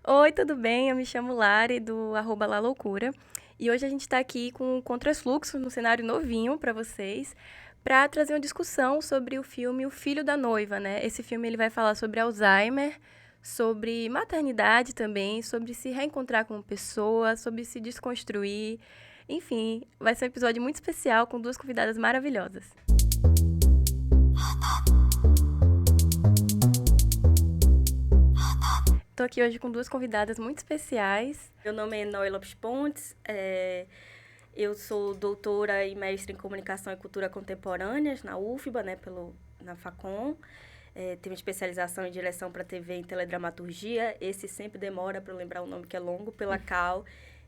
Oi, tudo bem? Eu me chamo Lari, do @laloucura. E hoje a gente está aqui com o Contrafluxo, num cenário novinho para vocês, para trazer uma discussão sobre o filme O Filho da Noiva, né? Esse filme ele vai falar sobre Alzheimer, sobre maternidade também, sobre se reencontrar como pessoa, sobre se desconstruir. Enfim, vai ser um episódio muito especial com duas convidadas maravilhosas. Estou aqui hoje com duas convidadas muito especiais. Meu nome é Noy Lopes Pontes, eu sou doutora e mestre em Comunicação e Cultura Contemporâneas na UFBA, né, na Facom. Tenho especialização em direção para TV e teledramaturgia, esse sempre demora para lembrar o nome que é longo, pela CAL.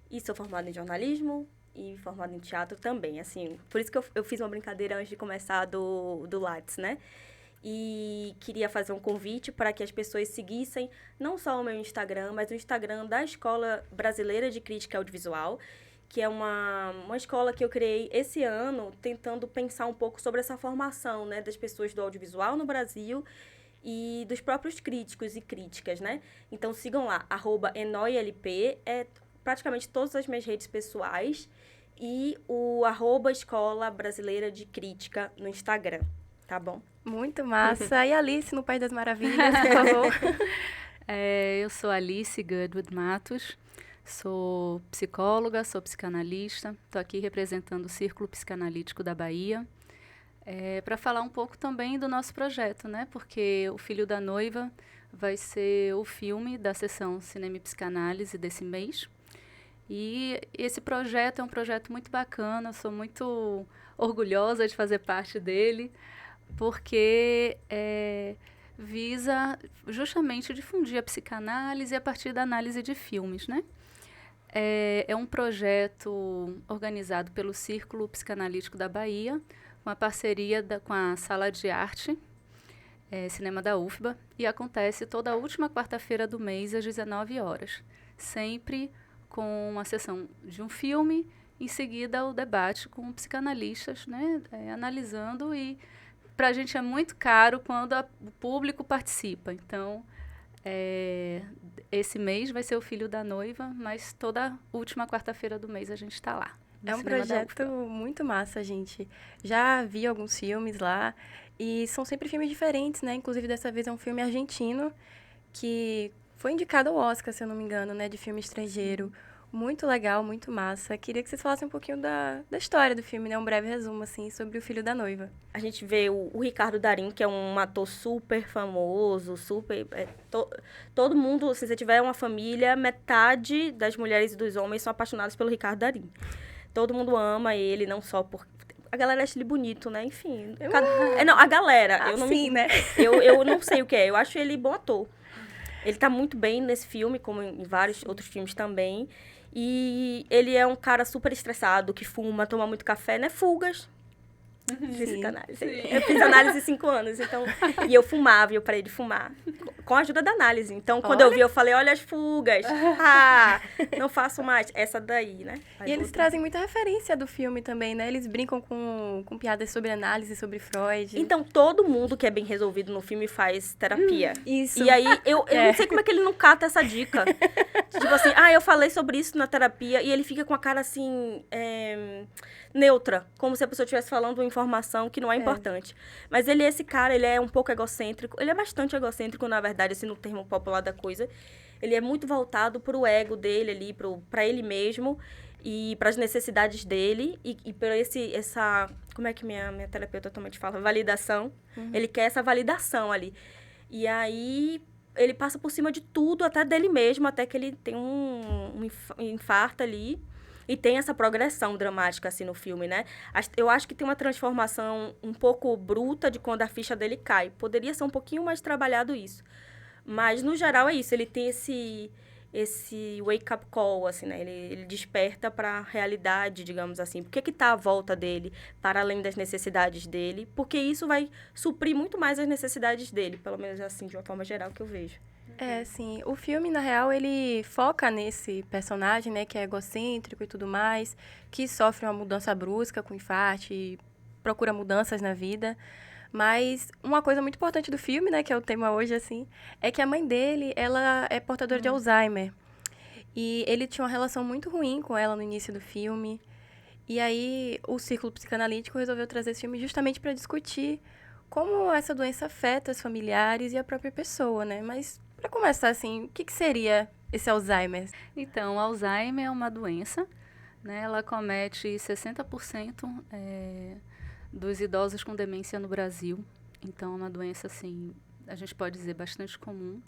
E sou formada em jornalismo e formada em teatro também, assim. Por isso que eu fiz uma brincadeira antes de começar do Lattes, né? E queria fazer um convite para que as pessoas seguissem não só o meu Instagram, mas o Instagram da Escola Brasileira de Crítica Audiovisual, que é uma escola que eu criei esse ano, tentando pensar um pouco sobre essa formação, né, das pessoas do audiovisual no Brasil e dos próprios críticos e críticas, né? Então sigam lá, @enoilp, praticamente todas as minhas redes pessoais, e o @Escola Brasileira de Crítica no Instagram, tá bom? Muito massa. E Alice no País das Maravilhas, por favor. Eu sou Alice Goodwood Matos, sou psicóloga, sou psicanalista, estou aqui representando o Círculo Psicanalítico da Bahia, para falar um pouco também do nosso projeto, né? Porque O Filho da Noiva vai ser o filme da sessão Cinema e Psicanálise desse mês. E esse projeto é um projeto muito bacana, sou muito orgulhosa de fazer parte dele, porque visa justamente difundir a psicanálise a partir da análise de filmes, né? É um projeto organizado pelo Círculo Psicanalítico da Bahia, uma parceria com a Sala de Arte, Cinema da UFBA, e acontece toda a última quarta-feira do mês, às 19 horas. Sempre com uma sessão de um filme, em seguida o debate com psicanalistas, né? Analisando, e para a gente é muito caro quando o público participa. Então, esse mês vai ser O Filho da Noiva, mas toda última quarta-feira do mês a gente está lá. É um projeto muito massa, gente. Já vi alguns filmes lá e são sempre filmes diferentes, né? Inclusive, dessa vez é um filme argentino que foi indicado ao Oscar, se eu não me engano, né? De filme estrangeiro. Muito legal, muito massa. Queria que vocês falassem um pouquinho da história do filme, né? Um breve resumo, assim, sobre O Filho da Noiva. A gente vê o Ricardo Darín, que é um ator super famoso, todo mundo, se você tiver uma família, metade das mulheres e dos homens são apaixonados pelo Ricardo Darín. Todo mundo ama ele, não só por... A galera acha ele bonito, né? Enfim. Não, a galera. Né? Eu não sei o que é. Eu acho ele bom ator. Ele tá muito bem nesse filme, como em vários outros filmes também. E ele é um cara super estressado, que fuma, toma muito café, né? Fugas. Psicanálise. Eu fiz análise 5 anos, então... E eu fumava, e eu parei de fumar. Com a ajuda da análise. Então, quando eu vi, eu falei, olha as fugas. Não faço mais. Essa daí, né? E eles trazem muita referência do filme também, né? Eles brincam com piadas sobre análise, sobre Freud. Então, todo mundo que é bem resolvido no filme faz terapia. Isso. E aí, eu não sei como é que ele não cata essa dica. Tipo assim, eu falei sobre isso na terapia, e ele fica com a cara assim... neutra, como se a pessoa estivesse falando uma informação que não é importante. Mas esse cara, ele é um pouco egocêntrico, ele é bastante egocêntrico, na verdade, assim, no termo popular da coisa. Ele é muito voltado pro ego dele ali, pra ele mesmo, e para as necessidades dele, e por essa... Como é que minha terapeuta atualmente fala? Validação. Ele quer essa validação ali. E aí... ele passa por cima de tudo, até dele mesmo, até que ele tem um infarto ali. E tem essa progressão dramática, assim, no filme, né? Eu acho que tem uma transformação um pouco bruta de quando a ficha dele cai. Poderia ser um pouquinho mais trabalhado isso. Mas, no geral, é isso. Ele tem esse wake-up call, assim, né? Ele desperta para a realidade, digamos assim. Por que está à volta dele, para além das necessidades dele? Porque isso vai suprir muito mais as necessidades dele. Pelo menos, assim, de uma forma geral, que eu vejo. Sim. O filme, na real, ele foca nesse personagem, né, que é egocêntrico e tudo mais, que sofre uma mudança brusca com infarto e procura mudanças na vida. Mas uma coisa muito importante do filme, né, que é o tema hoje, assim, é que a mãe dele, ela é portadora de Alzheimer. E ele tinha uma relação muito ruim com ela no início do filme. E aí o Círculo Psicanalítico resolveu trazer esse filme justamente para discutir como essa doença afeta os familiares e a própria pessoa, né? Mas, para começar, assim, o que seria esse Alzheimer? Então, o Alzheimer é uma doença, né? Ela comete 60% dos idosos com demência no Brasil. Então, é uma doença, assim, a gente pode dizer, bastante comum.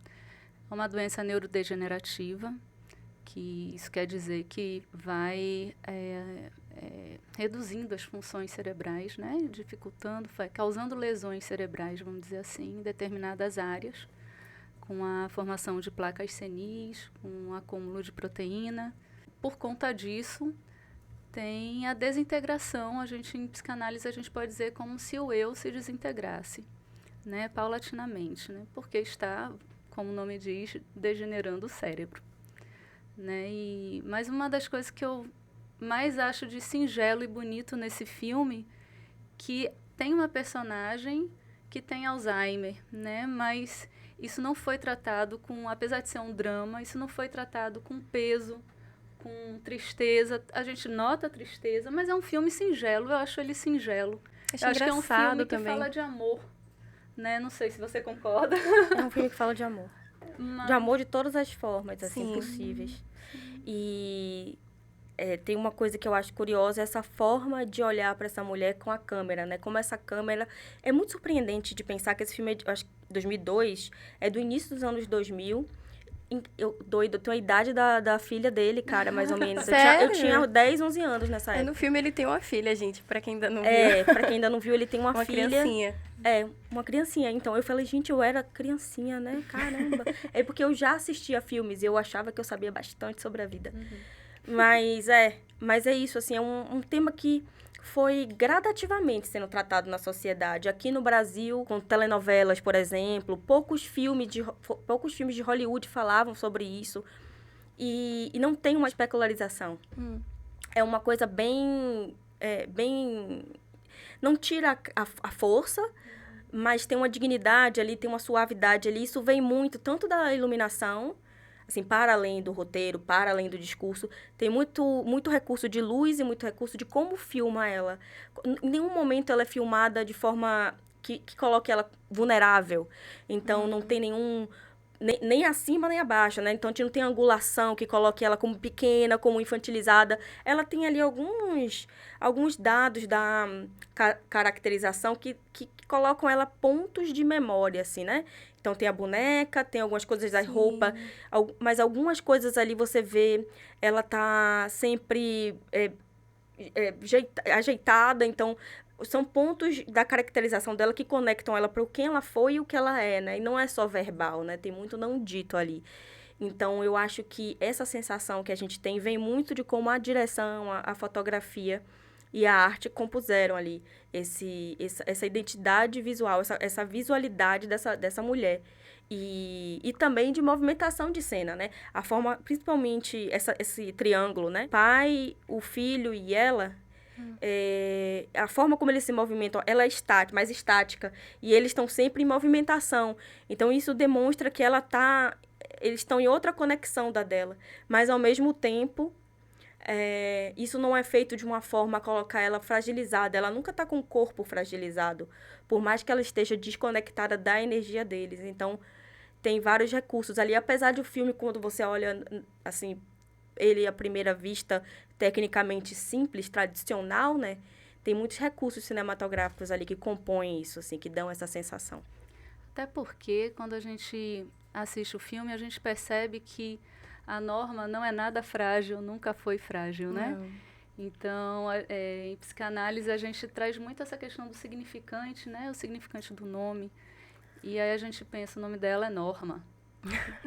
É uma doença neurodegenerativa, que isso quer dizer que vai reduzindo as funções cerebrais, né? Dificultando, causando lesões cerebrais, vamos dizer assim, em determinadas áreas, com a formação de placas senis, com o acúmulo de proteína. Por conta disso, tem a desintegração. Em psicanálise, a gente pode dizer como se o eu se desintegrasse, né, paulatinamente, né, porque está, como o nome diz, degenerando o cérebro. Né, mas uma das coisas que eu mais acho de singelo e bonito nesse filme, que tem uma personagem que tem Alzheimer, né, mas isso não foi tratado com, apesar de ser um drama, isso não foi tratado com peso, com tristeza. A gente nota a tristeza, mas é um filme singelo, eu acho ele singelo. Eu acho que é um filme que fala de amor, né? Não sei se você concorda. É um filme que fala de amor. De amor de todas as formas, assim, possíveis. E tem uma coisa que eu acho curiosa, essa forma de olhar para essa mulher com a câmera, né? Como essa câmera... É muito surpreendente de pensar que esse filme é, acho que 2002, é do início dos anos 2000. Eu tenho a idade da filha dele, cara, mais ou menos. Eu tinha 10, 11 anos nessa época. No filme ele tem uma filha, gente, pra quem ainda não viu. Pra quem ainda não viu, ele tem uma filha. Criancinha. Uma criancinha. Então, eu falei, gente, eu era criancinha, né? Caramba. É porque eu já assistia filmes e eu achava que eu sabia bastante sobre a vida. Mas é isso, assim, é um tema que foi gradativamente sendo tratado na sociedade. Aqui no Brasil, com telenovelas, por exemplo, poucos filmes de Hollywood falavam sobre isso. E não tem uma especularização. É uma coisa bem... não tira a força, mas tem uma dignidade ali, tem uma suavidade ali. Isso vem muito, tanto da iluminação, assim, para além do roteiro, para além do discurso. Tem muito recurso de luz e muito recurso de como filma ela. Em nenhum momento ela é filmada de forma que coloque ela vulnerável. Então, não tem nenhum... Nem acima, nem abaixo, né? Então, a gente não tem angulação que coloque ela como pequena, como infantilizada. Ela tem ali alguns dados da caracterização que colocam ela pontos de memória, assim, né? Então, tem a boneca, tem algumas coisas da roupa, mas algumas coisas ali você vê, ela tá sempre ajeitada, então... São pontos da caracterização dela que conectam ela para quem ela foi e o que ela é, né? E não é só verbal, né? Tem muito não dito ali. Então, eu acho que essa sensação que a gente tem vem muito de como a direção, a fotografia e a arte compuseram ali essa identidade visual, essa visualidade dessa mulher. E também de movimentação de cena, né? A forma, principalmente esse triângulo, né? Pai, o filho e ela... a forma como eles se movimentam, ela é mais estática, e eles estão sempre em movimentação. Então, isso demonstra que eles estão em outra conexão dela. Mas, ao mesmo tempo, isso não é feito de uma forma a colocar ela fragilizada. Ela nunca está com o corpo fragilizado, por mais que ela esteja desconectada da energia deles. Então, tem vários recursos ali. Apesar de o filme, quando você olha, assim... ele, à primeira vista, tecnicamente simples, tradicional, né? Tem muitos recursos cinematográficos ali que compõem isso, assim, que dão essa sensação. Até porque, quando a gente assiste o filme, a gente percebe que a Norma não é nada frágil, nunca foi frágil, né? Não. Então, em psicanálise, a gente traz muito essa questão do significante, né? O significante do nome. E aí a gente pensa, o nome dela é Norma.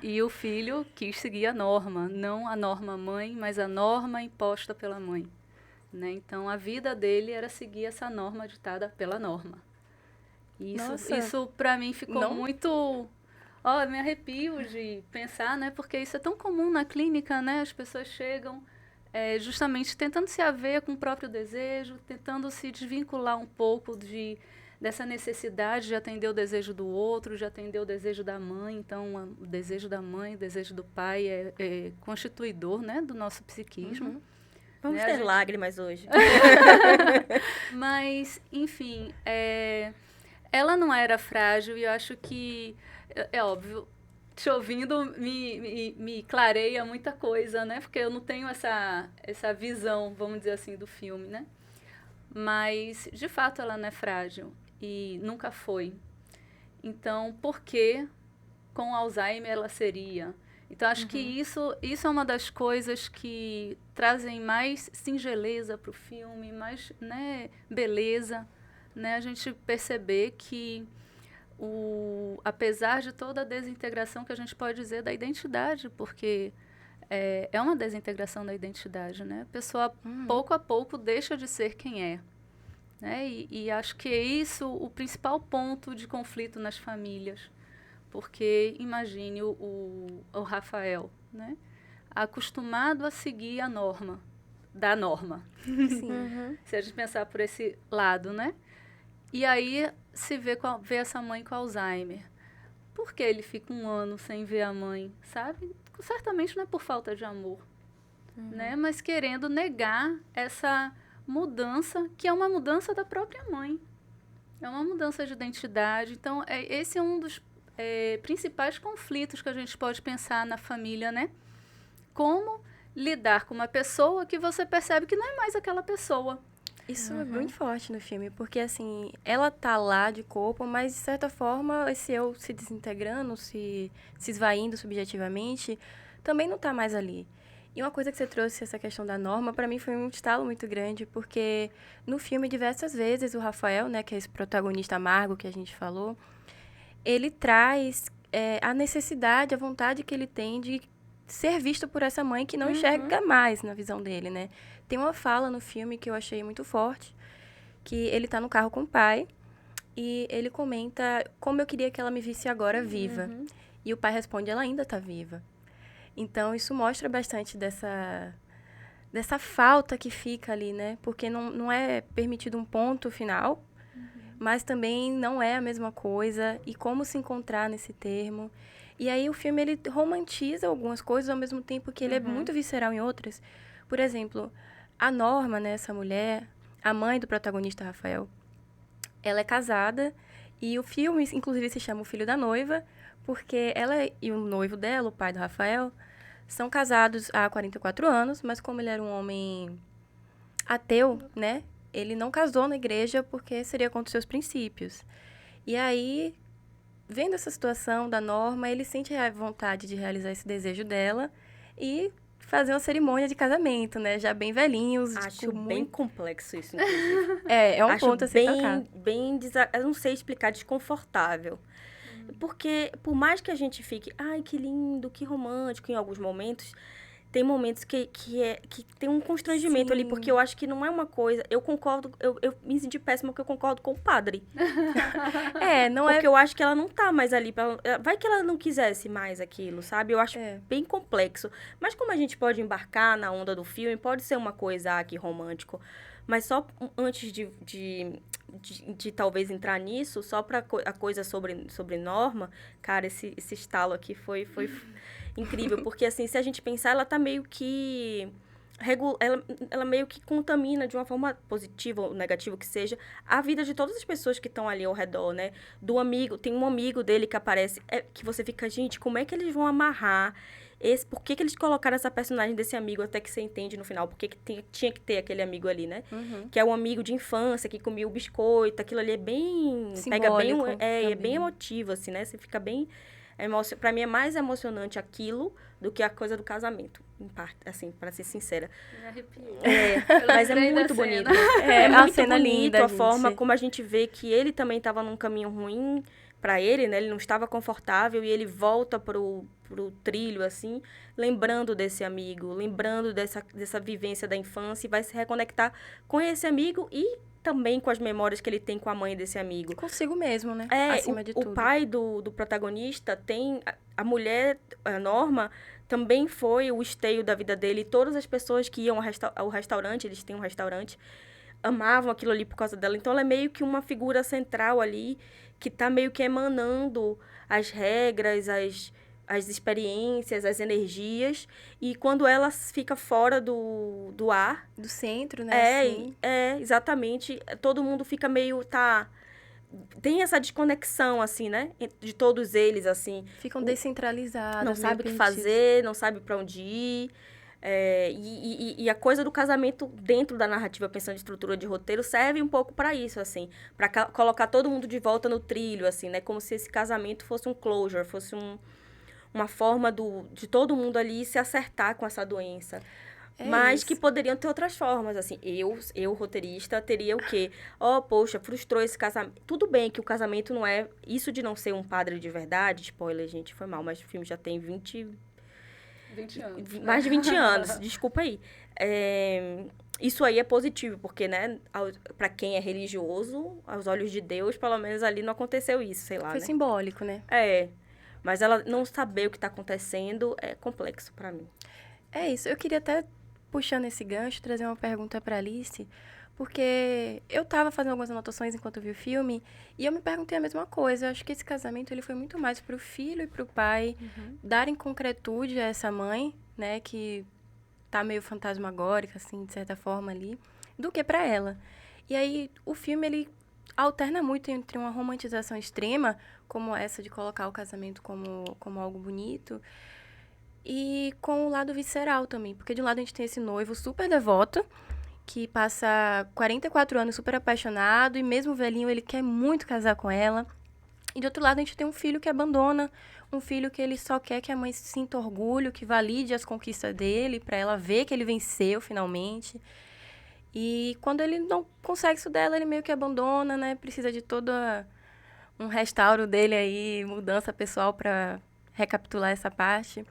E o filho quis seguir a norma, não a norma mãe, mas a norma imposta pela mãe, né? Então, a vida dele era seguir essa norma ditada pela norma. E isso para mim ficou muito... me arrepio de pensar, né? Porque isso é tão comum na clínica, né? As pessoas chegam justamente tentando se haver com o próprio desejo, tentando se desvincular um pouco dessa necessidade de atender o desejo do outro, de atender o desejo da mãe. Então, o desejo da mãe, o desejo do pai é constituidor, né, do nosso psiquismo. Uhum. Vamos Né, ter lágrimas hoje. Mas, enfim, ela não era frágil e eu acho que, é óbvio, te ouvindo me clareia muita coisa, né? Porque eu não tenho essa visão, vamos dizer assim, do filme, né? Mas, de fato, ela não é frágil e nunca foi. Então, por que com Alzheimer ela seria? Então, acho que isso é uma das coisas que trazem mais singeleza para o filme, mais, né, beleza, né? A gente perceber que, apesar de toda a desintegração que a gente pode dizer da identidade, porque é uma desintegração da identidade, né? A pessoa, pouco a pouco, deixa de ser quem é. Né? E acho que é isso o principal ponto de conflito nas famílias. Porque, imagine o Rafael, né? Acostumado a seguir a norma, da norma. Sim. Se a gente pensar por esse lado, né? E aí se vê essa mãe com Alzheimer. Por que ele fica 1 ano sem ver a mãe, sabe? Certamente não é por falta de amor, né? Mas querendo negar essa mudança, que é uma mudança da própria mãe. É uma mudança de identidade. Então, esse é um dos principais conflitos que a gente pode pensar na família, né? Como lidar com uma pessoa que você percebe que não é mais aquela pessoa. Isso é muito forte no filme, porque, assim, ela tá lá de corpo, mas, de certa forma, esse eu se desintegrando, se esvaindo subjetivamente, também não tá mais ali. E uma coisa que você trouxe, essa questão da norma, para mim foi um estalo muito grande, porque no filme, diversas vezes, o Rafael, né, que é esse protagonista amargo que a gente falou, ele traz a necessidade, a vontade que ele tem de ser visto por essa mãe que não enxerga mais na visão dele, né? Tem uma fala no filme que eu achei muito forte, que ele tá no carro com o pai e ele comenta como eu queria que ela me visse agora viva. E o pai responde, ela ainda tá viva. Então, isso mostra bastante dessa falta que fica ali, né? Porque não é permitido um ponto final, mas também não é a mesma coisa. E como se encontrar nesse termo. E aí, o filme, ele romantiza algumas coisas, ao mesmo tempo que ele é muito visceral em outras. Por exemplo, a Norma, né, essa mulher, a mãe do protagonista, Rafael, ela é casada e o filme, inclusive, se chama O Filho da Noiva, porque ela e o noivo dela, o pai do Rafael, são casados há 44 anos, mas como ele era um homem ateu, né, ele não casou na igreja porque seria contra os seus princípios. E aí, vendo essa situação da Norma, ele sente a vontade de realizar esse desejo dela e fazer uma cerimônia de casamento, né? Já bem velhinhos. Acho tipo, bem complexo isso, inclusive. É um Acho ponto a ser tocado. eu não sei explicar, desconfortável. Porque, por mais que a gente fique, ai, que lindo, que romântico, em alguns momentos, tem momentos que tem um constrangimento ali, porque eu acho que não é uma coisa... Eu concordo, eu me senti péssima porque eu concordo com o padre. Porque eu acho que ela não tá mais ali. Vai que ela não quisesse mais aquilo, sabe? Eu acho bem complexo. Mas como a gente pode embarcar na onda do filme, pode ser uma coisa aqui romântico. Mas só antes de talvez entrar nisso, só pra a coisa sobre Norma, cara, esse estalo aqui foi incrível. Porque, assim, se a gente pensar, ela tá meio que... Ela meio que contamina de uma forma positiva ou negativa que seja a vida de todas as pessoas que estão ali ao redor, né? Do amigo, tem um amigo dele que aparece, que você fica, gente, como é que eles vão amarrar por que eles colocaram essa personagem desse amigo, até que você entende no final, porque tinha que ter aquele amigo ali, né? Que é um amigo de infância, que comia o biscoito, aquilo ali é bem... simbólico, é bem emotivo, assim, né? Você fica bem... Pra mim é mais emocionante aquilo do que a coisa do casamento, em parte, assim, pra ser sincera. Me arrepiei. Mas é muito bonito. É muito uma cena bonito linda, a forma gente. como a gente vê que ele também estava num caminho ruim pra ele, né? Ele não estava confortável e ele volta pro trilho, assim, lembrando desse amigo, lembrando dessa vivência da infância e vai se reconectar com esse amigo e também com as memórias que ele tem com a mãe desse amigo. Consigo mesmo, né? Acima de tudo. O pai do protagonista tem... A mulher, a Norma, também foi o esteio da vida dele. Todas as pessoas que iam ao restaurante, eles têm um restaurante, amavam aquilo ali por causa dela. Então, ela é meio que uma figura central ali, que tá meio que emanando as regras, as experiências, as energias. E quando ela fica fora do ar, Do centro, né? Assim. exatamente. Todo mundo fica meio, tem essa desconexão, assim, né? De todos eles, assim. Ficam descentralizados, Não meio sabe o que perdidos. fazer, não sabe pra onde ir. E a coisa do casamento dentro da narrativa, pensando em estrutura de roteiro, serve um pouco pra isso, assim. Pra colocar todo mundo de volta no trilho, assim, né? Como se esse casamento fosse um closure, fosse uma forma de todo mundo ali se acertar com essa doença. É Mas isso. que poderiam ter outras formas, assim. Eu, roteirista, teria o quê? Poxa, frustrou esse casamento. Tudo bem que o casamento não é... Isso de não ser um padre de verdade, spoiler, gente, foi mal, mas o filme já tem 20 anos. mais de 20 anos, desculpa aí. Isso aí é positivo, porque, né, pra quem é religioso, aos olhos de Deus, pelo menos ali não aconteceu isso, sei lá, Foi né? simbólico, né? Mas ela não saber o que tá acontecendo é complexo pra mim. É isso. Eu queria até, puxando esse gancho, trazer uma pergunta para Alice, porque eu estava fazendo algumas anotações enquanto eu vi o filme e eu me perguntei a mesma coisa. Eu acho que esse casamento ele foi muito mais para o filho e para o pai darem concretude a essa mãe, né, que tá meio fantasmagórica, assim, de certa forma ali, do que para ela. E aí o filme ele alterna muito entre uma romantização extrema, como essa de colocar o casamento como algo bonito, e com o lado visceral também, porque de um lado a gente tem esse noivo super devoto, que passa 44 anos super apaixonado, e mesmo velhinho ele quer muito casar com ela. E de outro lado a gente tem um filho que abandona, um filho que ele só quer que a mãe sinta orgulho, que valide as conquistas dele, pra ela ver que ele venceu finalmente. E quando ele não consegue isso dela, ele meio que abandona, né? Precisa de todo um restauro dele aí, mudança pessoal pra recapitular essa parte.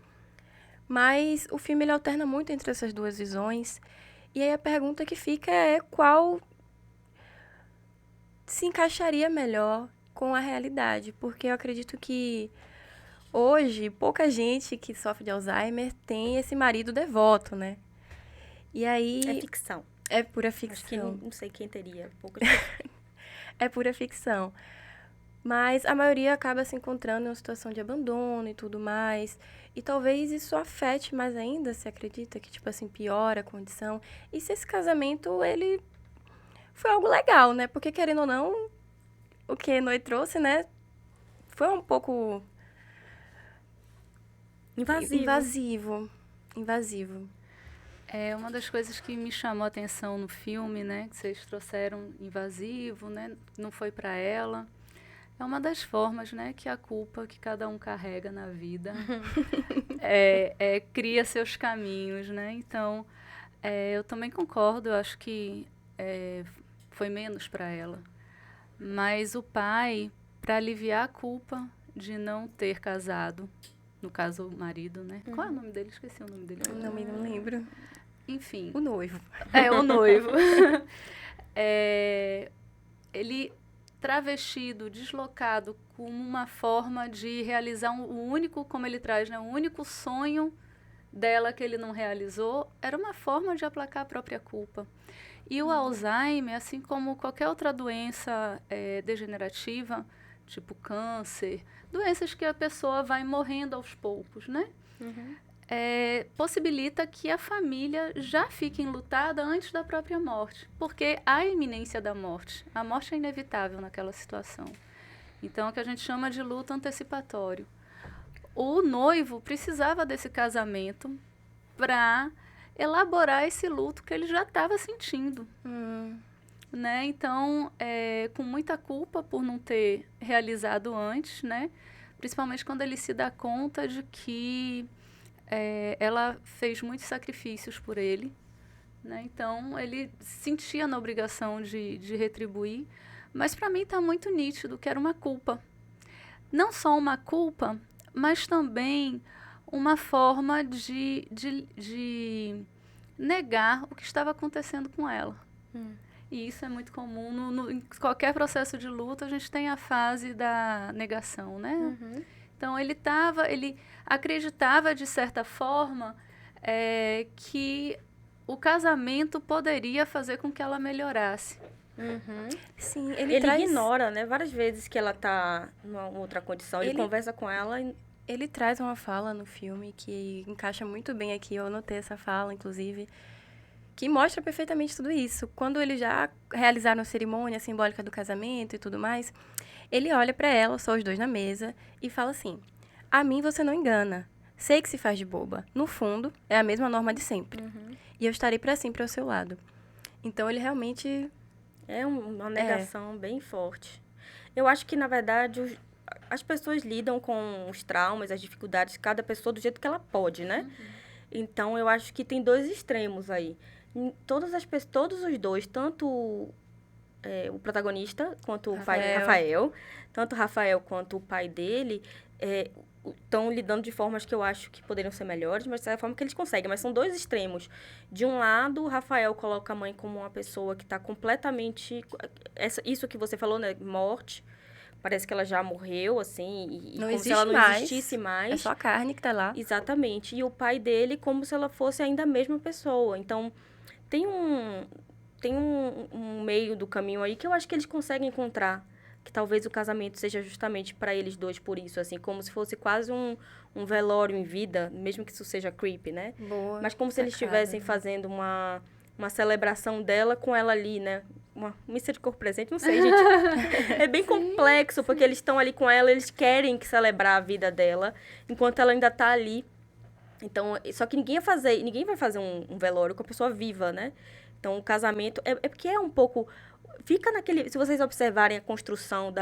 Mas o filme ele alterna muito entre essas duas visões. E aí a pergunta que fica é qual se encaixaria melhor com a realidade. Porque eu acredito que hoje pouca gente que sofre de Alzheimer tem esse marido devoto, né? E aí... É ficção. É pura Acho que ficção. não sei quem teria. É pura ficção. Mas a maioria acaba se encontrando em uma situação de abandono e tudo mais. E talvez isso afete mais ainda, se acredita que, tipo assim, piora a condição. E se esse casamento, ele foi algo legal, né? Porque, querendo ou não, o que Noi trouxe, né? Foi um pouco... Invasivo. É uma das coisas que me chamou a atenção no filme, né? Que vocês trouxeram invasivo, né? Não foi para ela. É uma das formas, né? Que a culpa que cada um carrega na vida cria seus caminhos, né? Então, eu também concordo. Eu acho que foi menos para ela. Mas o pai, para aliviar a culpa de não ter casado, no caso o marido, né? Qual é o nome dele? Esqueci o nome dele. Não lembro. Enfim. O noivo. O noivo. Ele travestido, deslocado, como uma forma de realizar o único, como ele traz, né? O único sonho dela que ele não realizou, era uma forma de aplacar a própria culpa. E o Alzheimer, assim como qualquer outra doença degenerativa, tipo câncer, doenças que a pessoa vai morrendo aos poucos, né? Possibilita que a família já fique enlutada antes da própria morte, porque há a iminência da morte. A morte é inevitável naquela situação. Então, é o que a gente chama de luto antecipatório. O noivo precisava desse casamento para elaborar esse luto que ele já estava sentindo. Né? Então, com muita culpa por não ter realizado antes, né? Principalmente quando ele se dá conta de que ela fez muitos sacrifícios por ele, né? Então ele sentia na obrigação de retribuir, mas para mim está muito nítido que era uma culpa, não só uma culpa, mas também uma forma de negar o que estava acontecendo com ela. E isso é muito comum em qualquer processo de luto. A gente tem a fase da negação, né? Então, ele acreditava, de certa forma, que o casamento poderia fazer com que ela melhorasse. Sim, Ele ignora, né? Várias vezes que ela tá numa outra condição. Ele conversa com ela e... Ele traz uma fala no filme que encaixa muito bem aqui. Eu anotei essa fala, inclusive, que mostra perfeitamente tudo isso. Quando eles já realizaram a cerimônia simbólica do casamento e tudo mais, ele olha pra ela, só os dois na mesa, e fala assim: a mim você não engana. Sei que se faz de boba. No fundo, é a mesma norma de sempre. E eu estarei pra sempre ao seu lado. Então, ele realmente... É uma negação bem forte. Eu acho que, na verdade, as pessoas lidam com os traumas, as dificuldades, cada pessoa do jeito que ela pode, né? Então, eu acho que tem dois extremos aí. Todos os dois, tanto o protagonista quanto o pai Rafael, tanto o Rafael quanto o pai dele, estão lidando de formas que eu acho que poderiam ser melhores, mas é a forma que eles conseguem. Mas são dois extremos. De um lado, o Rafael coloca a mãe como uma pessoa que está completamente... Isso que você falou, né? Morte. Parece que ela já morreu, assim, e como se ela não existisse mais. É só a carne que tá lá. Exatamente. E o pai dele como se ela fosse ainda a mesma pessoa. Então, tem um meio do caminho aí que eu acho que eles conseguem encontrar. Que talvez o casamento seja justamente para eles dois por isso, assim, como se fosse quase um velório em vida, mesmo que isso seja creepy, né? Boa, mas como se eles estivessem fazendo uma celebração dela com ela ali, né? Uma missa de corpo presente, não sei, gente. É bem complexo, porque eles estão ali com ela, eles querem celebrar a vida dela, enquanto ela ainda tá ali. Então, só que ninguém vai fazer um velório com a pessoa viva, né? Então, o casamento... É porque é um pouco... Fica naquele... Se vocês observarem a construção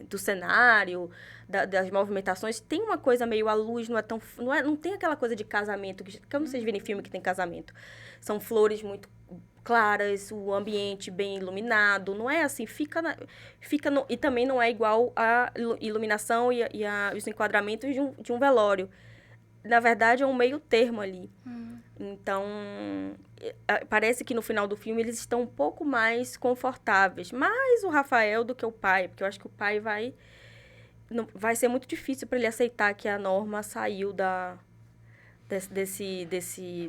do cenário, das movimentações, tem uma coisa meio... A luz não é tão... Não tem aquela coisa de casamento, que quando vocês virem filme que tem casamento. São flores muito claras, o ambiente bem iluminado. Não é assim, e também não é igual a iluminação e os enquadramentos de um velório. Na verdade, é um meio termo ali. Então, parece que no final do filme eles estão um pouco mais confortáveis. Mais o Rafael do que o pai, porque eu acho que o pai vai ser muito difícil para ele aceitar que a Norma saiu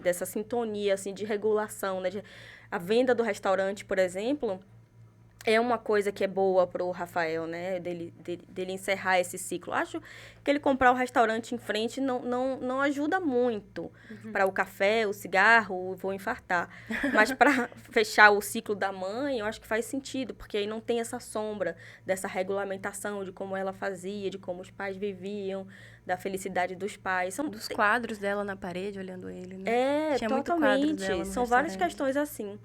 dessa sintonia, assim, de regulação, né? A venda do restaurante, por exemplo, é uma coisa que é boa pro Rafael, né? Dele encerrar esse ciclo. Acho que ele comprar o restaurante em frente não ajuda muito. Para o café, o cigarro, vou infartar. Mas para fechar o ciclo da mãe, eu acho que faz sentido. Porque aí não tem essa sombra dessa regulamentação de como ela fazia, de como os pais viviam, da felicidade dos pais. Dos quadros dela na parede, olhando ele, né? Tinha totalmente. Muito quadro dela no São várias questões assim.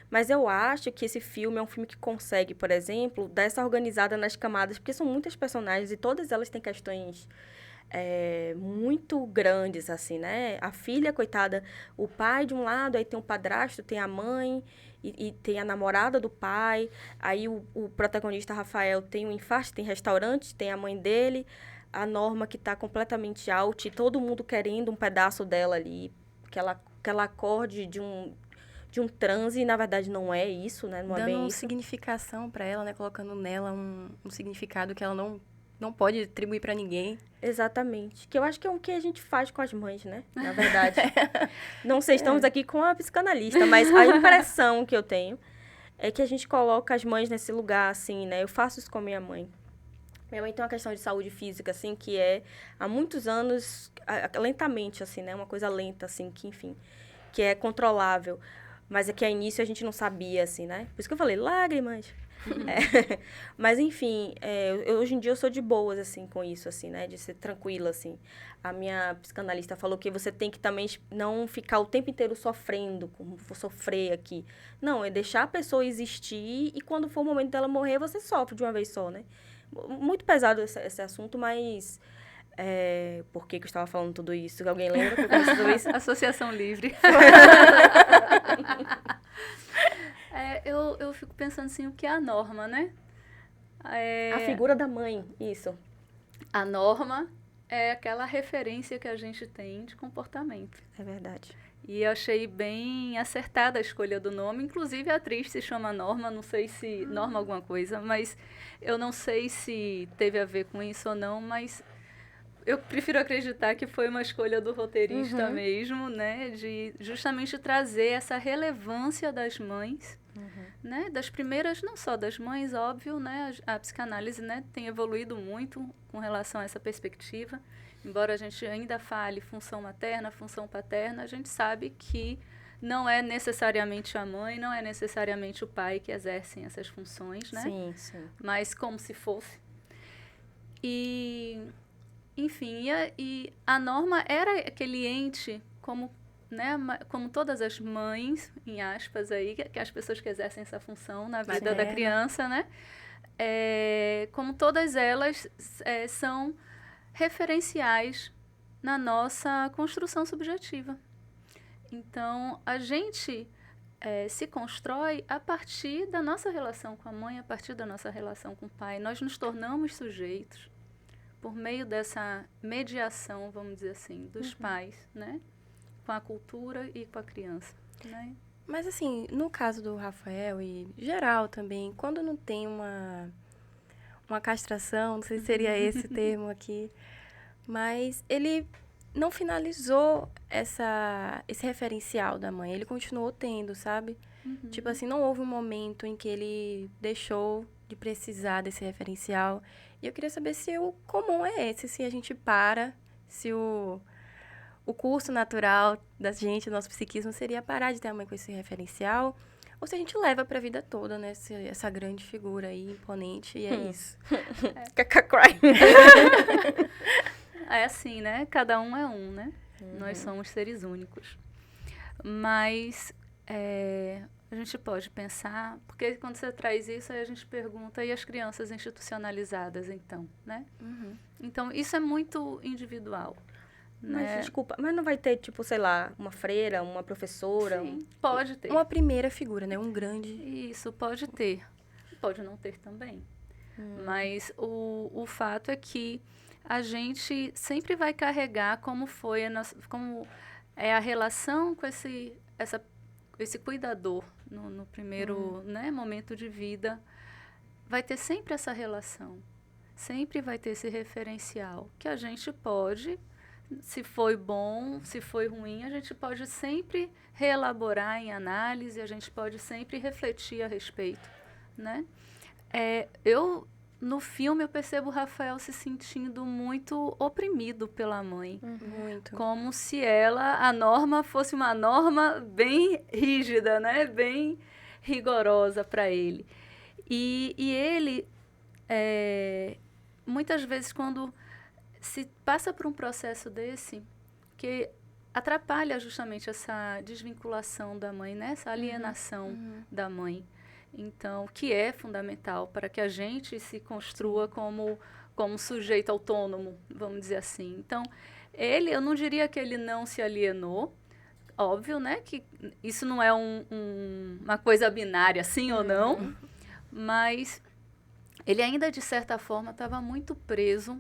Mas eu acho que esse filme é um filme que consegue, por exemplo, dar essa organizada nas camadas, porque são muitas personagens e todas elas têm questões muito grandes, assim, né? A filha, coitada, o pai de um lado, aí tem o padrasto, tem a mãe e tem a namorada do pai. Aí o protagonista, Rafael, tem um infarto, tem restaurante, tem a mãe dele, a Norma que tá completamente out, e todo mundo querendo um pedaço dela ali, que ela acorde de um transe, e na verdade não é isso, né? Não é bem Dando isso. significação pra ela, né? Colocando nela um significado que ela não pode atribuir pra ninguém. Exatamente. Que eu acho que é o que a gente faz com as mães, né? Na verdade. Não sei, estamos aqui com a psicanalista, mas a impressão que eu tenho é que a gente coloca as mães nesse lugar, assim, né? Eu faço isso com a minha mãe. Minha mãe tem uma questão de saúde física, assim, que há muitos anos, lentamente, assim, né? Uma coisa lenta, assim, que, enfim, que é controlável. Mas é que a início a gente não sabia, assim, né? Por isso que eu falei, lágrimas. Mas, enfim, hoje em dia eu sou de boas, assim, com isso, assim, né? De ser tranquila, assim. A minha psicanalista falou que você tem que também não ficar o tempo inteiro sofrendo, como vou sofrer aqui. Não, é deixar a pessoa existir e quando for o momento dela morrer, você sofre de uma vez só, né? Muito pesado esse assunto, mas... por que eu estava falando tudo isso? Alguém lembra que eu comecei tudo isso? Associação Livre. Eu fico pensando assim, o que é a norma, né? A figura da mãe, isso. A norma é aquela referência que a gente tem de comportamento. É verdade. E eu achei bem acertada a escolha do nome. Inclusive, a atriz se chama Norma, não sei se... Norma alguma coisa, mas eu não sei se teve a ver com isso ou não, mas... eu prefiro acreditar que foi uma escolha do roteirista mesmo, né? De justamente trazer essa relevância das mães, né? Das primeiras, não só das mães, óbvio, né? A psicanálise, né, tem evoluído muito com relação a essa perspectiva. Embora a gente ainda fale função materna, função paterna, a gente sabe que não é necessariamente a mãe, não é necessariamente o pai que exercem essas funções, né? Sim, sim. Mas como se fosse. E, enfim, e a norma era aquele ente, como, né, como todas as mães, em aspas aí, que as pessoas que exercem essa função na vida da criança, né? Como todas elas são referenciais na nossa construção subjetiva. Então, a gente se constrói a partir da nossa relação com a mãe, a partir da nossa relação com o pai. Nós nos tornamos sujeitos por meio dessa mediação, vamos dizer assim, dos pais, né? Com a cultura e com a criança, né? Mas, assim, no caso do Rafael e geral também, quando não tem uma castração, não sei se seria esse termo aqui, mas ele não finalizou esse referencial da mãe. Ele continuou tendo, sabe? Tipo assim, não houve um momento em que ele deixou de precisar desse referencial. E eu queria saber se o comum é esse, se a gente para, se o curso natural da gente, do nosso psiquismo, seria parar de ter a mãe com esse referencial, ou se a gente leva pra vida toda, né? Essa grande figura aí, imponente, e é isso. É assim, né? Cada um é um, né? Nós somos seres únicos. Mas a gente pode pensar... Porque quando você traz isso, aí a gente pergunta, e as crianças institucionalizadas, então, né? Então, isso é muito individual. Mas, desculpa, mas não vai ter, tipo, sei lá, uma freira, uma professora? Sim, pode ter. Uma primeira figura, né? Um grande... Isso, pode ter. Pode não ter também. Mas o fato é que a gente sempre vai carregar como foi como é a relação com esse cuidador no primeiro, né, momento de vida. Vai ter sempre essa relação. Sempre vai ter esse referencial que a gente pode, se foi bom, se foi ruim, a gente pode sempre reelaborar em análise, a gente pode sempre refletir a respeito, né? No filme, eu percebo o Rafael se sentindo muito oprimido pela mãe. Muito. Como se a norma fosse uma norma bem rígida, né? Bem rigorosa para ele. E ele, muitas vezes, quando se passa por um processo desse, que atrapalha justamente essa desvinculação da mãe, né? Essa alienação da mãe. Então, que é fundamental para que a gente se construa como sujeito autônomo, vamos dizer assim. Então, eu não diria que ele não se alienou, óbvio, né, que isso não é uma coisa binária, sim ou não, mas ele ainda, de certa forma, estava muito preso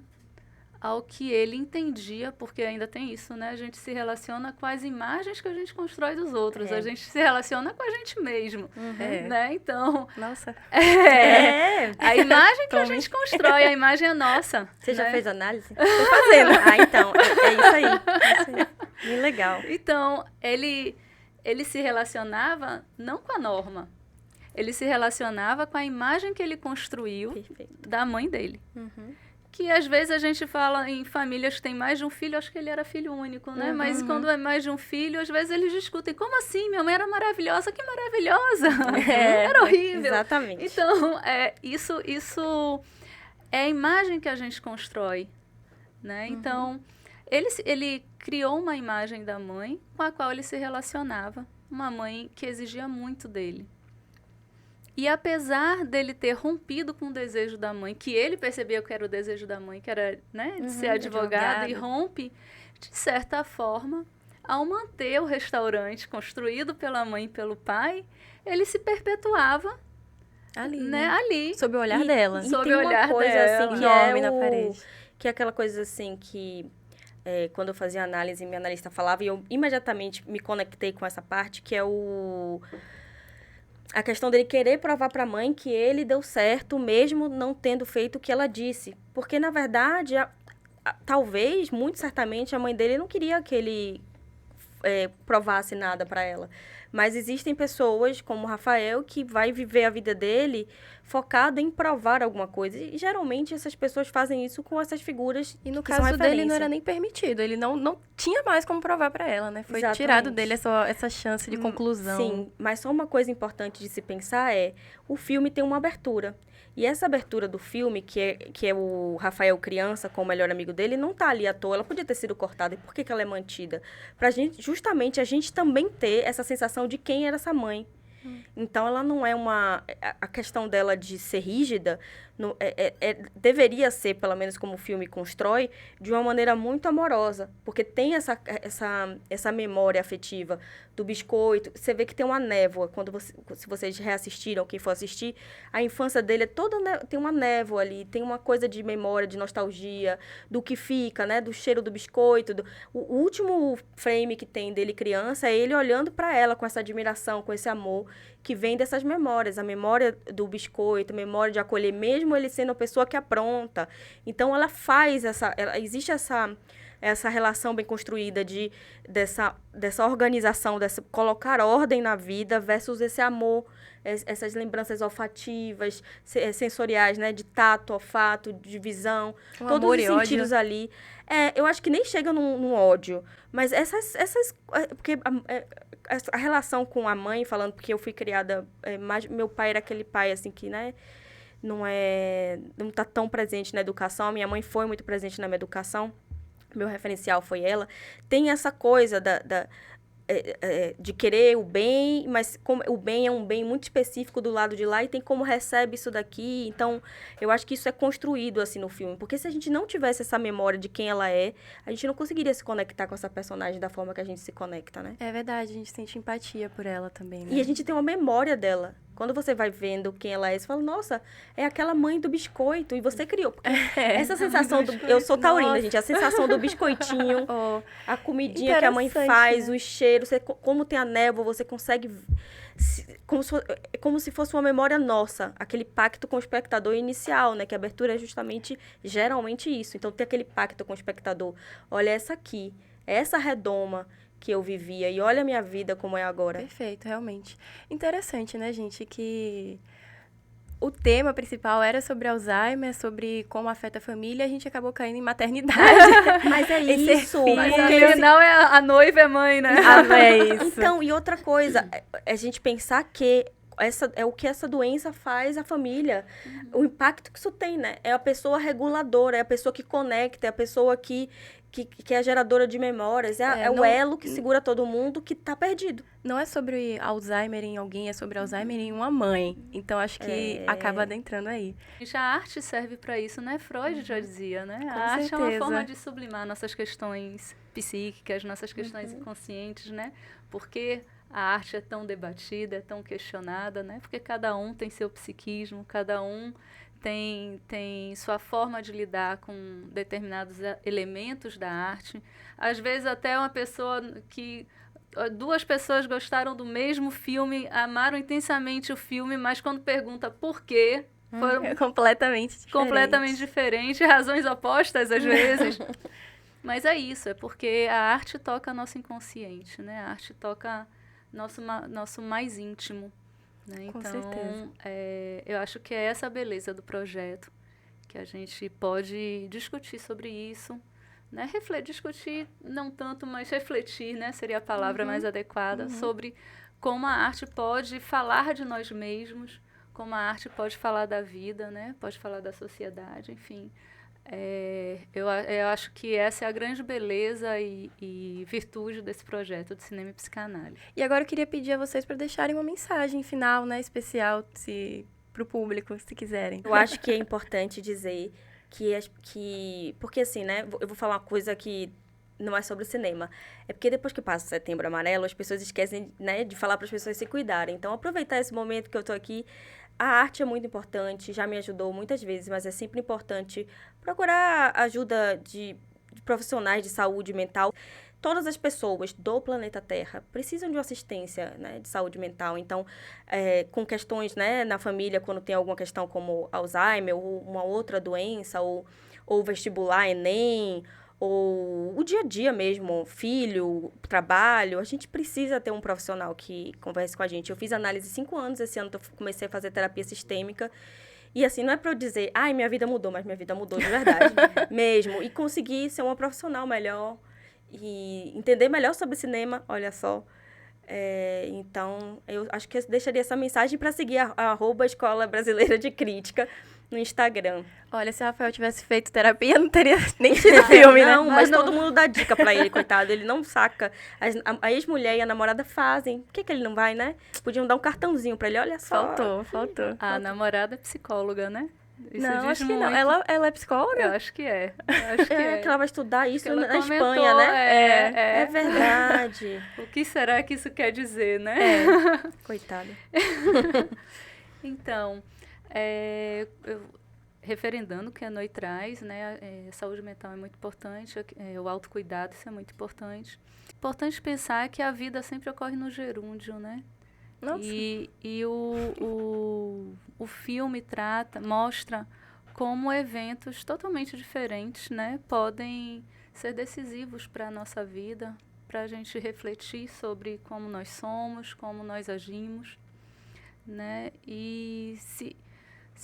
ao que ele entendia, porque ainda tem isso, né? A gente se relaciona com as imagens que a gente constrói dos outros. A gente se relaciona com a gente mesmo, né? Então... Nossa. A imagem que a gente constrói, a imagem é nossa. Você já né? fez análise? Tô fazendo. Então, é isso aí. É isso aí. Bem legal. Então, ele se relacionava não com a norma. Ele se relacionava com a imagem que ele construiu da mãe dele. Que às vezes a gente fala em famílias que tem mais de um filho, acho que ele era filho único, né? Mas quando é mais de um filho, às vezes eles discutem, como assim? Minha mãe era maravilhosa, que maravilhosa! Era horrível. Exatamente. Então, isso é a imagem que a gente constrói, né? Então, ele criou uma imagem da mãe com a qual ele se relacionava, uma mãe que exigia muito dele. E apesar dele ter rompido com o desejo da mãe, que ele percebia que era o desejo da mãe, que era, né, de ser advogado, e rompe, de certa forma, ao manter o restaurante construído pela mãe e pelo pai, ele se perpetuava ali, né? Ali. Sob o olhar dela. E Sob tem o uma olhar coisa dela. assim que Enorme na parede. Que é aquela coisa assim que quando eu fazia análise, minha analista falava e eu imediatamente me conectei com essa parte, que é a questão dele querer provar para a mãe que ele deu certo, mesmo não tendo feito o que ela disse. Porque, na verdade, talvez, muito certamente, a mãe dele não queria que ele provasse nada para ela. Mas existem pessoas, como o Rafael, que vai viver a vida dele focado em provar alguma coisa. E, geralmente, essas pessoas fazem isso com essas figuras E no que são caso dele não referência. era nem permitido, ele não tinha mais como provar pra ela, né? Foi Exatamente. tirado dele essa chance de conclusão. Sim, mas só uma coisa importante de se pensar o filme tem uma abertura. E essa abertura do filme, que é o Rafael criança com o melhor amigo dele, não tá ali à toa. Ela podia ter sido cortada. E por que ela é mantida? Pra gente, justamente, a gente também ter essa sensação de quem era essa mãe. Então, ela não é uma... A questão dela de ser rígida deveria ser, pelo menos como o filme constrói, de uma maneira muito amorosa. Porque tem essa memória afetiva do biscoito. Você vê que tem uma névoa. Se vocês reassistiram, quem for assistir, a infância dele é toda... Tem uma névoa ali, tem uma coisa de memória, de nostalgia, do que fica, né? Do cheiro do biscoito. O último frame que tem dele criança é ele olhando para ela com essa admiração, com esse amor, que vem dessas memórias. A memória do biscoito, a memória de acolher, mesmo ele sendo a pessoa que apronta. Então, ela faz existe essa relação bem construída dessa organização, colocar ordem na vida versus esse amor, essas lembranças olfativas, sensoriais, né? De tato, olfato, de visão, todos os sentidos ali. Eu acho que nem chega num ódio, mas porque a relação com a mãe, falando porque eu fui criada, meu pai era aquele pai, assim, que, né? Não tá tão presente na educação. A minha mãe foi muito presente na minha educação. Meu referencial foi ela. Tem essa coisa de querer o bem, mas como o bem é um bem muito específico do lado de lá e tem como recebe isso daqui. Então, eu acho que isso é construído assim no filme. Porque se a gente não tivesse essa memória de quem ela é, a gente não conseguiria se conectar com essa personagem da forma que a gente se conecta, né? É verdade, a gente sente empatia por ela também, né? E a gente tem uma memória dela. Quando você vai vendo quem ela é, você fala, nossa, é aquela mãe do biscoito. E você criou. Porque essa sensação do... Eu sou taurina, Nossa. gente. A sensação do biscoitinho, Oh, a comidinha que a mãe faz, né? os cheiros. Como tem a névoa, você consegue... Como se fosse uma memória nossa. Aquele pacto com o espectador inicial, né? Que a abertura é justamente, geralmente isso. Então, tem aquele pacto com o espectador. Olha essa aqui. Essa redoma que eu vivia. E olha a minha vida como é agora. Perfeito, realmente. Interessante, né, gente, que o tema principal era sobre Alzheimer, sobre como afeta a família, a gente acabou caindo em maternidade. Mas é Esse isso. Mas Porque afinal a noiva é mãe, né? É isso. Então, e outra coisa, é a gente pensar que é o que essa doença faz à família. O impacto que isso tem, né? É a pessoa reguladora, é a pessoa que conecta, é a pessoa que é a geradora de memórias. É o elo que segura todo mundo que tá perdido. Não é sobre Alzheimer em alguém, é sobre Alzheimer em uma mãe. Então, acho que acaba adentrando aí. Já a arte serve para isso, né? Freud já dizia, né? Com A arte é uma certeza. forma de sublimar nossas questões psíquicas, nossas questões inconscientes, né? Porque a arte é tão debatida, é tão questionada, né? Porque cada um tem seu psiquismo, cada um tem sua forma de lidar com determinados elementos da arte. Às vezes até uma pessoa duas pessoas gostaram do mesmo filme, amaram intensamente o filme, mas quando pergunta por quê, foram É completamente diferentes, razões opostas às vezes. Mas é isso, é porque a arte toca nosso inconsciente, né? A arte toca nosso mais íntimo. Né? Com então, certeza. Eu acho que é essa a beleza do projeto, que a gente pode discutir sobre isso, né? Discutir não tanto, mas refletir, né? Seria a palavra mais adequada, sobre como a arte pode falar de nós mesmos, como a arte pode falar da vida, né? Pode falar da sociedade, enfim. Eu acho que essa é a grande beleza e virtude desse projeto de cinema e psicanálise. E agora eu queria pedir a vocês para deixarem uma mensagem final, né, especial para o público, se quiserem. Eu acho que é importante dizer que... Porque assim, né? Eu vou falar uma coisa que não é sobre o cinema. É porque depois que passa o Setembro Amarelo, as pessoas esquecem, né, de falar para as pessoas se cuidarem. Então, aproveitar esse momento que eu tô aqui. A arte é muito importante, já me ajudou muitas vezes, mas é sempre importante procurar ajuda de profissionais de saúde mental. Todas as pessoas do planeta Terra precisam de uma assistência, né, de saúde mental. Então, com questões, né, na família, quando tem alguma questão como Alzheimer ou uma outra doença ou ou vestibular, Enem, ou o dia a dia mesmo, filho, trabalho, a gente precisa ter um profissional que converse com a gente. Eu fiz análise 5 anos, esse ano eu comecei a fazer terapia sistêmica. E assim, não é para eu dizer, ai, minha vida mudou, mas minha vida mudou de verdade mesmo. E conseguir ser uma profissional melhor e entender melhor sobre cinema, olha só. Então, eu acho que eu deixaria essa mensagem para seguir a @Escola Brasileira de Crítica no Instagram. Olha, se o Rafael tivesse feito terapia, não teria nem tido filme, né? Não, mas todo mundo dá dica pra ele, coitado. Ele não saca. A ex-mulher e a namorada fazem. Por que ele não vai, né? Podiam dar um cartãozinho pra ele, olha só. Faltou. A namorada é psicóloga, né? Isso Não, diz acho que não. muito. Ela é psicóloga? Eu acho que é. Eu acho que é. Que ela vai estudar isso Ela na comentou, Espanha, né? É. É verdade. O que será que isso quer dizer, né? Coitada. Então, referendando o que a Noi traz, né? Saúde mental é muito importante, o autocuidado, isso é muito importante. Importante pensar que a vida sempre ocorre no gerúndio, né? Nossa. E o filme mostra como eventos totalmente diferentes, né, podem ser decisivos para a nossa vida, para a gente refletir sobre como nós somos, como nós agimos, né? E se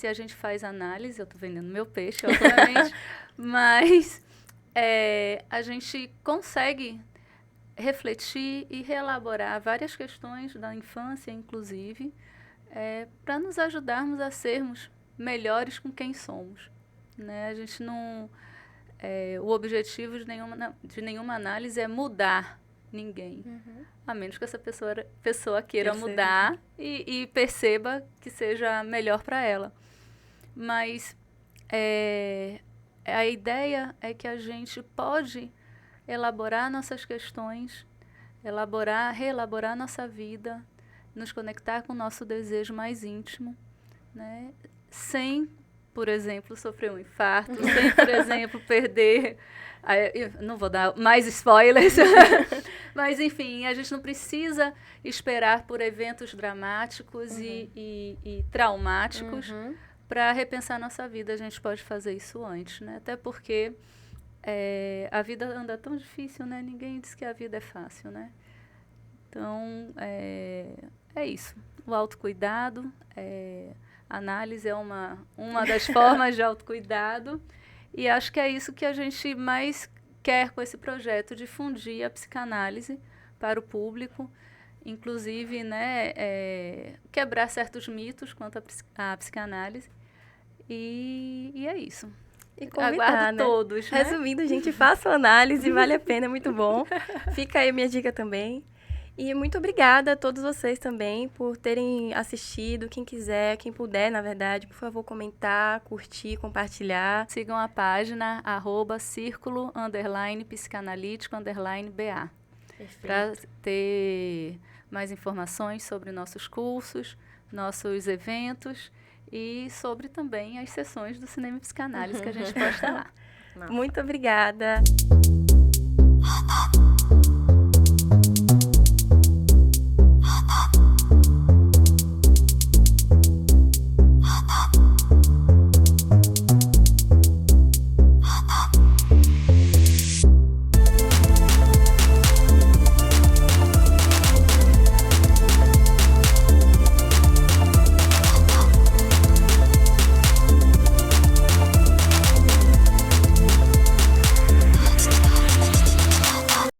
a gente faz análise, eu estou vendendo meu peixe, obviamente, mas a gente consegue refletir e reelaborar várias questões da infância, inclusive, para nos ajudarmos a sermos melhores com quem somos, né? A gente não... o objetivo de nenhuma análise é mudar ninguém, a menos que essa pessoa queira mudar e perceba que seja melhor para ela. Mas a ideia é que a gente pode elaborar nossas questões, reelaborar nossa vida, nos conectar com o nosso desejo mais íntimo, né? Sem, por exemplo, sofrer um infarto, sem, por exemplo, perder... Eu não vou dar mais spoilers, mas, enfim, a gente não precisa esperar por eventos dramáticos e traumáticos para repensar nossa vida. A gente pode fazer isso antes, né? Até porque a vida anda tão difícil, né? Ninguém diz que a vida é fácil, né? Então, é isso. O autocuidado, análise é uma das formas de autocuidado. E acho que é isso que a gente mais quer com esse projeto, difundir a psicanálise para o público, inclusive, né, quebrar certos mitos quanto à psicanálise. E é isso. E convidar, aguardo né? todos, né? Resumindo, gente, façam análise, vale a pena, é muito bom. Fica aí a minha dica também. E muito obrigada a todos vocês também por terem assistido. Quem quiser, quem puder, na verdade, por favor, comentar, curtir, compartilhar. Sigam a página @círculo_psicanalítico_BA para ter mais informações sobre nossos cursos, nossos eventos e sobre também as sessões do Cinema e Psicanálise que a gente posta lá. Muito obrigada.